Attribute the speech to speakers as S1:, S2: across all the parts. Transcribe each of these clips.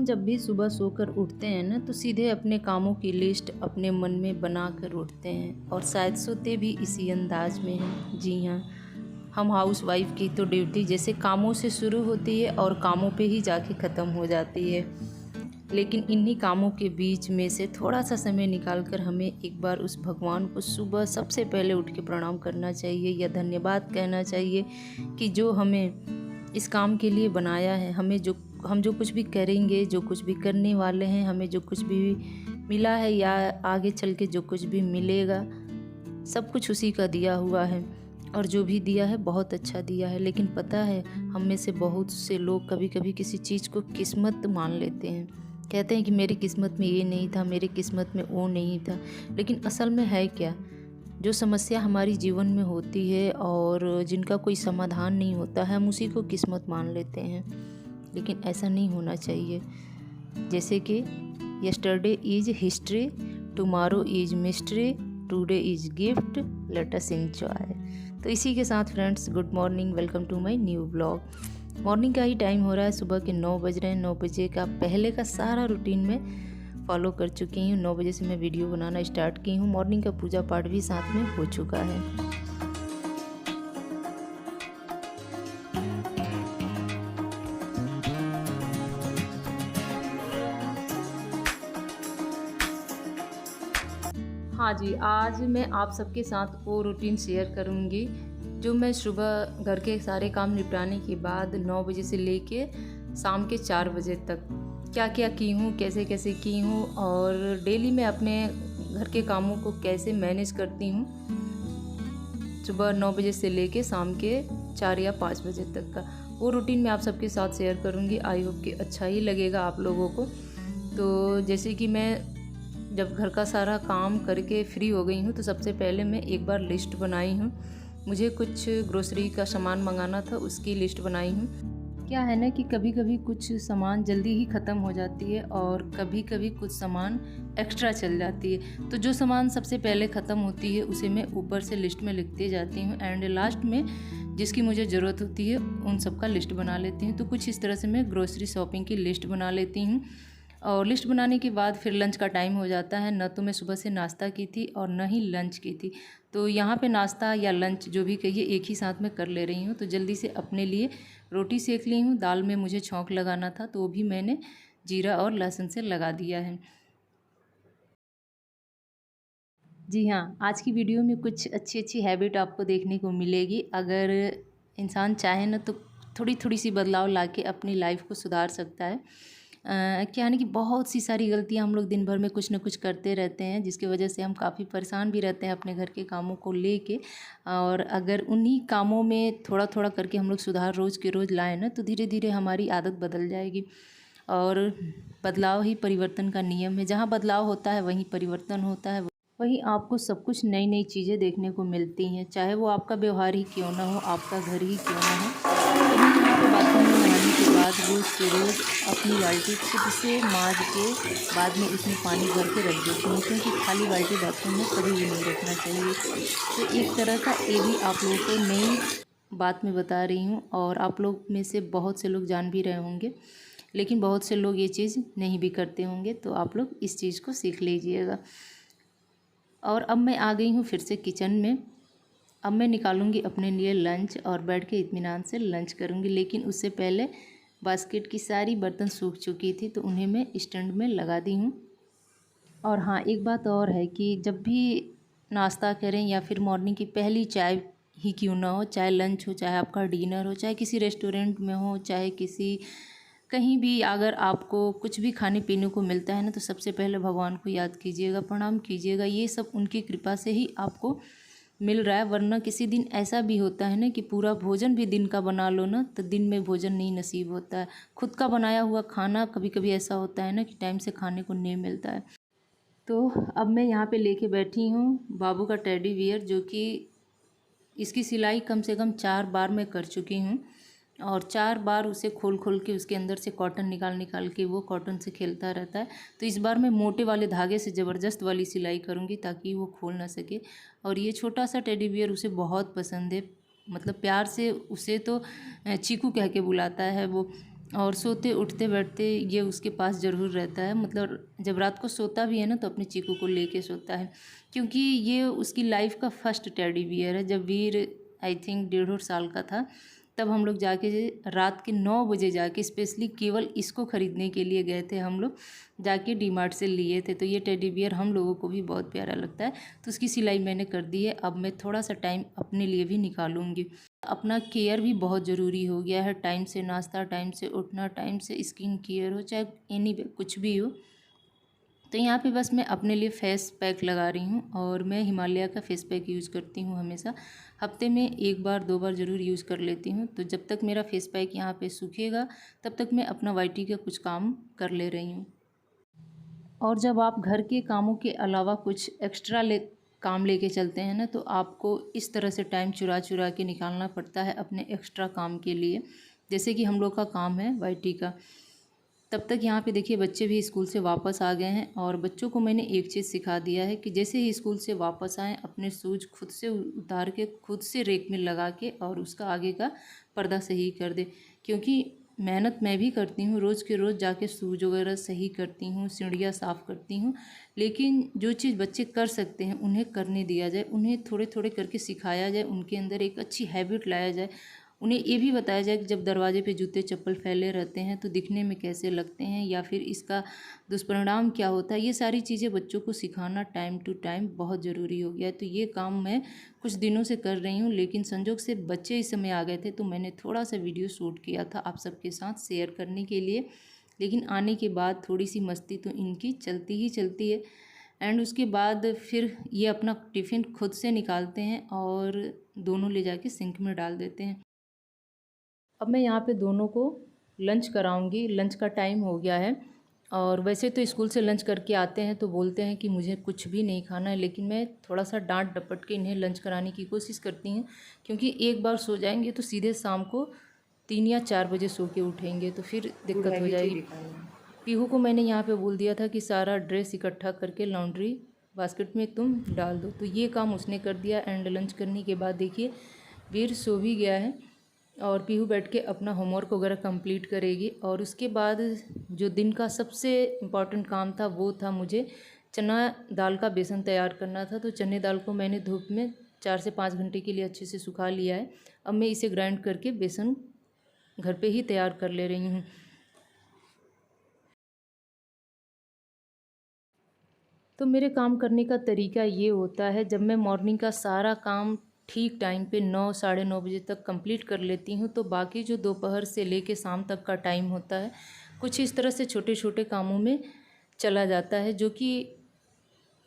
S1: हम जब भी सुबह सोकर उठते हैं ना तो सीधे अपने कामों की लिस्ट अपने मन में बना कर उठते हैं और शायद सोते भी इसी अंदाज में हैं। जी हाँ, हम हाउस वाइफ की तो ड्यूटी जैसे कामों से शुरू होती है और कामों पे ही जाके ख़त्म हो जाती है। लेकिन इन्हीं कामों के बीच में से थोड़ा सा समय निकाल कर हमें एक बार उस भगवान को सुबह सबसे पहले उठ के प्रणाम करना चाहिए या धन्यवाद कहना चाहिए कि जो हमें इस काम के लिए बनाया है, हम जो कुछ भी करेंगे, जो कुछ भी करने वाले हैं, हमें जो कुछ भी मिला है या आगे चल के जो कुछ भी मिलेगा, सब कुछ उसी का दिया हुआ है। और जो भी दिया है बहुत अच्छा दिया है। लेकिन पता है, हम में से बहुत से लोग कभी कभी किसी चीज़ को किस्मत मान लेते हैं। कहते हैं कि मेरी किस्मत में ये नहीं था, मेरी किस्मत में वो नहीं था। लेकिन असल में है क्या? जो समस्या हमारी जीवन में होती है और जिनका कोई समाधान नहीं होता है, हम उसी को किस्मत मान लेते हैं। लेकिन ऐसा नहीं होना चाहिए। जैसे कि yesterday is history, tomorrow is mystery, today is gift, let us enjoy. तो इसी के साथ friends, good morning, welcome to my new blog. Morning का ही टाइम हो रहा है, सुबह के 9 बज रहे हैं। 9 बजे का पहले का सारा रूटीन में फॉलो कर चुकी हूँ। 9 बजे से मैं वीडियो बनाना स्टार्ट की हूँ। मॉर्निंग का पूजा पाठ भी साथ में हो चुका है। हाँ जी, आज मैं आप सबके साथ वो रूटीन शेयर करूँगी जो मैं सुबह घर के सारे काम निपटाने के बाद 9 बजे से लेके शाम के 4 बजे तक क्या क्या की हूँ, कैसे कैसे की हूँ और डेली मैं अपने घर के कामों को कैसे मैनेज करती हूँ, सुबह 9 बजे से लेके शाम के 4 या 5 बजे तक का वो रूटीन मैं आप सबके साथ शेयर करूँगी। आई होप कि अच्छा ही लगेगा आप लोगों को। तो जैसे कि मैं जब घर का सारा काम करके फ्री हो गई हूँ तो सबसे पहले मैं एक बार लिस्ट बनाई हूँ। मुझे कुछ ग्रोसरी का सामान मंगाना था, उसकी लिस्ट बनाई हूँ। क्या है ना कि कभी कभी कुछ सामान जल्दी ही ख़त्म हो जाती है और कभी कभी कुछ सामान एक्स्ट्रा चल जाती है। तो जो सामान सबसे पहले ख़त्म होती है उसे मैं ऊपर से लिस्ट में लिखते जाती हूँ एंड लास्ट में जिसकी मुझे ज़रूरत होती है उन सब का लिस्ट बना लेती हूँ। तो कुछ इस तरह से मैं ग्रोसरी शॉपिंग की लिस्ट बना लेती हूँ। और लिस्ट बनाने के बाद फिर लंच का टाइम हो जाता है। न तो मैं सुबह से नाश्ता की थी और न ही लंच की थी। तो यहाँ पे नाश्ता या लंच जो भी कहिए एक ही साथ में कर ले रही हूँ। तो जल्दी से अपने लिए रोटी सेक ली हूँ। दाल में मुझे छौंक लगाना था तो वो भी मैंने जीरा और लहसुन से लगा दिया है। जी हाँ, आज की वीडियो में कुछ अच्छी अच्छी हैबिट आपको देखने को मिलेगी। अगर इंसान चाहे ना तो थोड़ी थोड़ी सी बदलाव लाके अपनी लाइफ को सुधार सकता है। क्या है ना कि बहुत सी सारी गलतियाँ हम लोग दिन भर में कुछ ना कुछ करते रहते हैं, जिसकी वजह से हम काफ़ी परेशान भी रहते हैं अपने घर के कामों को लेके। और अगर उन्हीं कामों में थोड़ा थोड़ा करके हम लोग सुधार रोज़ के रोज़ लाएँ ना तो धीरे धीरे हमारी आदत बदल जाएगी। और बदलाव ही परिवर्तन का नियम है। जहाँ बदलाव होता है वहीं परिवर्तन होता है। वहीं आपको सब कुछ नई नई चीज़ें देखने को मिलती हैं, चाहे वो आपका व्यवहार ही क्यों ना हो, आपका घर ही क्यों ना हो। तो मैं यहाँ पे बाथरूम में नहाने के बाद रोज़ के रोज़ अपनी बाल्टी खुद से मांज के बाद में उसमें पानी भर के रख देती हूँ, क्योंकि खाली बाल्टी बाथरूम में कभी भी नहीं रखना चाहिए। तो एक तरह का ये भी आप लोगों को नई बात मैं बता रही हूँ और आप लोग में से बहुत से लोग जान भी रहे होंगे, लेकिन बहुत से लोग ये चीज़ नहीं भी करते होंगे। तो आप लोग इस चीज़ को सीख लीजिएगा। और अब मैं आ गई हूँ फिर से किचन में। अब मैं निकालूंगी अपने लिए लंच और बैठ के इत्मीनान से लंच करूंगी। लेकिन उससे पहले बास्केट की सारी बर्तन सूख चुकी थी तो उन्हें मैं स्टैंड में लगा दी हूँ। और हाँ, एक बात और है कि जब भी नाश्ता करें या फिर मॉर्निंग की पहली चाय ही क्यों ना हो, चाहे लंच हो, चाहे आपका डिनर हो, चाहे किसी रेस्टोरेंट में हो, चाहे किसी कहीं भी अगर आपको कुछ भी खाने पीने को मिलता है ना तो सबसे पहले भगवान को याद कीजिएगा, प्रणाम कीजिएगा। ये सब उनकी कृपा से ही आपको मिल रहा है। वरना किसी दिन ऐसा भी होता है ना कि पूरा भोजन भी दिन का बना लो ना तो दिन में भोजन नहीं नसीब होता है। खुद का बनाया हुआ खाना कभी कभी ऐसा होता है ना कि टाइम से खाने को नहीं मिलता है। तो अब मैं यहाँ पे लेके बैठी हूँ बाबू का टेडी बियर, जो कि इसकी सिलाई कम से कम 4 बार मैं कर चुकी हूँ और 4 बार उसे खोल खोल के उसके अंदर से कॉटन निकाल निकाल के वो कॉटन से खेलता रहता है। तो इस बार मैं मोटे वाले धागे से ज़बरदस्त वाली सिलाई करूँगी ताकि वो खोल ना सके। और ये छोटा सा टेडी बियर उसे बहुत पसंद है, मतलब प्यार से उसे तो चीकू कह के बुलाता है वो। और सोते उठते बैठते ये उसके पास ज़रूर रहता है। मतलब जब रात को सोता भी है ना तो अपने चीकू को लेके सोता है, क्योंकि ये उसकी लाइफ का फर्स्ट टेडी बियर है। जब वीर आई थिंक 1.5 साल का था तब हम लोग जाके रात के 9 बजे जाके स्पेशली केवल इसको ख़रीदने के लिए गए थे। हम लोग जाके डीमार्ट से लिए थे। तो ये टेडी बियर हम लोगों को भी बहुत प्यारा लगता है। तो उसकी सिलाई मैंने कर दी है। अब मैं थोड़ा सा टाइम अपने लिए भी निकालूंगी। अपना केयर भी बहुत ज़रूरी हो गया है। टाइम से नाश्ता, टाइम से उठना, टाइम से स्किन केयर हो, चाहे एनी कुछ भी हो। तो यहाँ पे बस मैं अपने लिए फेस पैक लगा रही हूँ और मैं हिमालय का फेस पैक यूज़ करती हूँ हमेशा। हफ्ते में 1 बार 2 बार ज़रूर यूज़ कर लेती हूँ। तो जब तक मेरा फेस पैक यहाँ पे सूखेगा तब तक मैं अपना वाइटी का कुछ काम कर ले रही हूँ। और जब आप घर के कामों के अलावा कुछ एक्स्ट्रा काम लेके चलते हैं ना, तो आपको इस तरह से टाइम चुरा चुरा के निकालना पड़ता है अपने एक्स्ट्रा काम के लिए। जैसे कि हम लोग का काम है वाइटी का। तब तक यहाँ पे देखिए बच्चे भी स्कूल से वापस आ गए हैं और बच्चों को मैंने एक चीज़ सिखा दिया है कि जैसे ही स्कूल से वापस आएँ अपने शूज़ खुद से उतार के खुद से रेक में लगा के और उसका आगे का पर्दा सही कर दे। क्योंकि मेहनत मैं भी करती हूँ, रोज़ के रोज़ जाके शूज़ वगैरह सही करती हूँ, सीढ़ियाँ साफ़ करती हूँ, लेकिन जो चीज़ बच्चे कर सकते हैं उन्हें करने दिया जाए, उन्हें थोड़े थोड़े करके सिखाया जाए, उनके अंदर एक अच्छी हैबिट लाया जाए। उन्हें ये भी बताया जाए कि जब दरवाजे पे जूते चप्पल फैले रहते हैं तो दिखने में कैसे लगते हैं या फिर इसका दुष्परिणाम क्या होता है। ये सारी चीज़ें बच्चों को सिखाना टाइम टू टाइम बहुत ज़रूरी हो गया है। तो ये काम मैं कुछ दिनों से कर रही हूँ, लेकिन संजोग से बच्चे इस समय आ गए थे तो मैंने थोड़ा सा वीडियो शूट किया था आप सबके साथ शेयर करने के लिए। लेकिन आने के बाद थोड़ी सी मस्ती तो इनकी चलती ही चलती है। एंड उसके बाद फिर ये अपना टिफ़िन खुद से निकालते हैं और दोनों ले जाके सिंक में डाल देते हैं। अब मैं यहाँ पे दोनों को लंच कराऊंगी। लंच का टाइम हो गया है और वैसे तो स्कूल से लंच करके आते हैं तो बोलते हैं कि मुझे कुछ भी नहीं खाना है, लेकिन मैं थोड़ा सा डांट डपट के इन्हें लंच कराने की कोशिश करती हूँ, क्योंकि एक बार सो जाएंगे तो सीधे शाम को 3 या 4 बजे सो के उठेंगे तो फिर दिक्कत हो जाएगी। पीहू को मैंने यहाँ पे बोल दिया था कि सारा ड्रेस इकट्ठा करके लॉन्ड्री बास्केट में तुम डाल दो, तो ये काम उसने कर दिया। एंड लंच करने के बाद देखिए वीर सो भी गया है और पीहू बैठ के अपना होमवर्क वगैरह कंप्लीट करेगी। और उसके बाद जो दिन का सबसे इम्पॉर्टेंट काम था वो था मुझे चना दाल का बेसन तैयार करना था। तो चने दाल को मैंने धूप में 4 से 5 घंटे के लिए अच्छे से सुखा लिया है। अब मैं इसे ग्राइंड करके बेसन घर पे ही तैयार कर ले रही हूँ। तो मेरे काम करने का तरीका ये होता है, जब मैं मॉर्निंग का सारा काम ठीक टाइम पे 9 साढ़े 9 बजे तक कंप्लीट कर लेती हूँ, तो बाकी जो दोपहर से लेके शाम तक का टाइम होता है कुछ इस तरह से छोटे छोटे कामों में चला जाता है, जो कि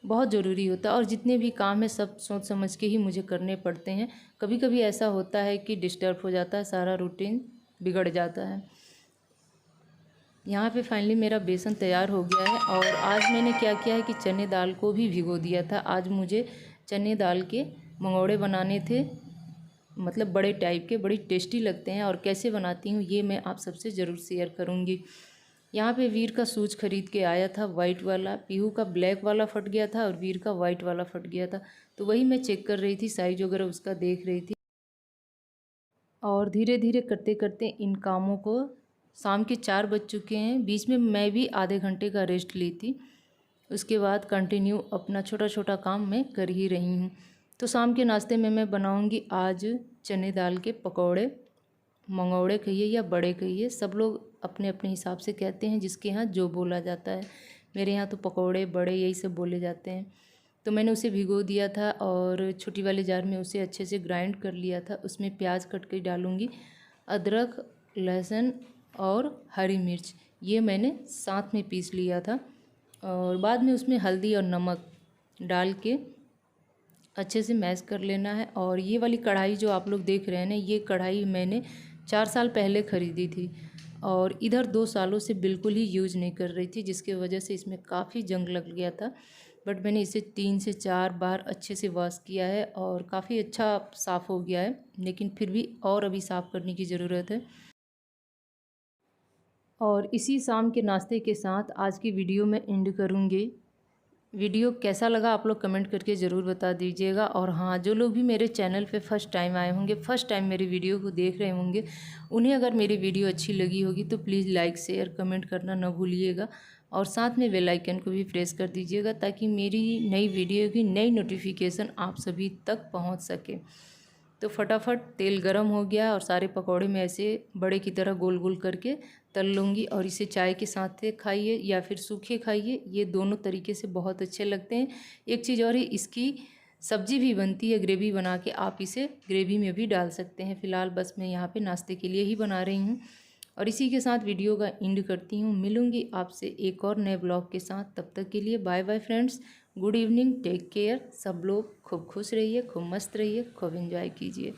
S1: बहुत ज़रूरी होता है। और जितने भी काम हैं सब सोच समझ के ही मुझे करने पड़ते हैं। कभी कभी ऐसा होता है कि डिस्टर्ब हो जाता है, सारा रूटीन बिगड़ जाता है। यहाँ पे फाइनली मेरा बेसन तैयार हो गया है। और आज मैंने क्या किया है कि चने दाल को भी भिगो दिया था। आज मुझे चने दाल के मंगोड़े बनाने थे, मतलब बड़े टाइप के, बड़ी टेस्टी लगते हैं। और कैसे बनाती हूँ ये मैं आप सबसे ज़रूर शेयर करूँगी। यहाँ पे वीर का शूज़ खरीद के आया था वाइट वाला, पीहू का ब्लैक वाला फट गया था और वीर का वाइट वाला फट गया था। तो वही मैं चेक कर रही थी, साइज वगैरह उसका देख रही थी। और धीरे धीरे करते करते इन कामों को शाम के 4 बज चुके हैं। बीच में मैं भी आधे घंटे का रेस्ट ली थी। उसके बाद कंटिन्यू अपना छोटा छोटा काम मैं कर ही रही हूँ। तो शाम के नाश्ते में मैं बनाऊँगी आज चने दाल के पकौड़े, मंगौड़े कहिए या बड़े कहिए, सब लोग अपने अपने हिसाब से कहते हैं, जिसके यहाँ जो बोला जाता है। मेरे यहाँ तो पकौड़े बड़े यही सब बोले जाते हैं। तो मैंने उसे भिगो दिया था और छोटी वाले जार में उसे अच्छे से ग्राइंड कर लिया था। उसमें प्याज कट के डालूँगी, अदरक, लहसुन और हरी मिर्च ये मैंने साथ में पीस लिया था। और बाद में उसमें हल्दी और नमक डाल के अच्छे से मैश कर लेना है। और ये वाली कढ़ाई जो आप लोग देख रहे हैं ना, ये कढ़ाई मैंने 4 साल पहले ख़रीदी थी और इधर 2 सालों से बिल्कुल ही यूज़ नहीं कर रही थी, जिसकी वजह से इसमें काफ़ी जंग लग गया था। बट मैंने इसे 3 से 4 बार अच्छे से वॉश किया है और काफ़ी अच्छा साफ़ हो गया है, लेकिन फिर भी और अभी साफ़ करने की ज़रूरत है। और इसी शाम के नाश्ते के साथ आज की वीडियो में एंड करूँगी। वीडियो कैसा लगा आप लोग कमेंट करके ज़रूर बता दीजिएगा। और हाँ, जो लोग भी मेरे चैनल पे फर्स्ट टाइम आए होंगे, फर्स्ट टाइम मेरी वीडियो को देख रहे होंगे, उन्हें अगर मेरी वीडियो अच्छी लगी होगी तो प्लीज़ लाइक शेयर कमेंट करना ना भूलिएगा। और साथ में बेल आइकन को भी प्रेस कर दीजिएगा ताकि मेरी नई वीडियो की नई नोटिफिकेशन आप सभी तक पहुँच सके। तो फटाफट तेल गरम हो गया और सारे पकौड़े में ऐसे बड़े की तरह गोल गोल करके तल लूँगी। और इसे चाय के साथ खाइए या फिर सूखे खाइए, ये दोनों तरीके से बहुत अच्छे लगते हैं। एक चीज़ और है, इसकी सब्जी भी बनती है, ग्रेवी बना के आप इसे ग्रेवी में भी डाल सकते हैं। फ़िलहाल बस मैं यहाँ पे नाश्ते के लिए ही बना रही हूँ। और इसी के साथ वीडियो का एंड करती हूँ। मिलूँगी आपसे एक और नए ब्लॉग के साथ, तब तक के लिए bye bye friends, good evening, take care. सब लोग खूब खुश रहिए, खूब मस्त रहिए, खूब एंजॉय कीजिए।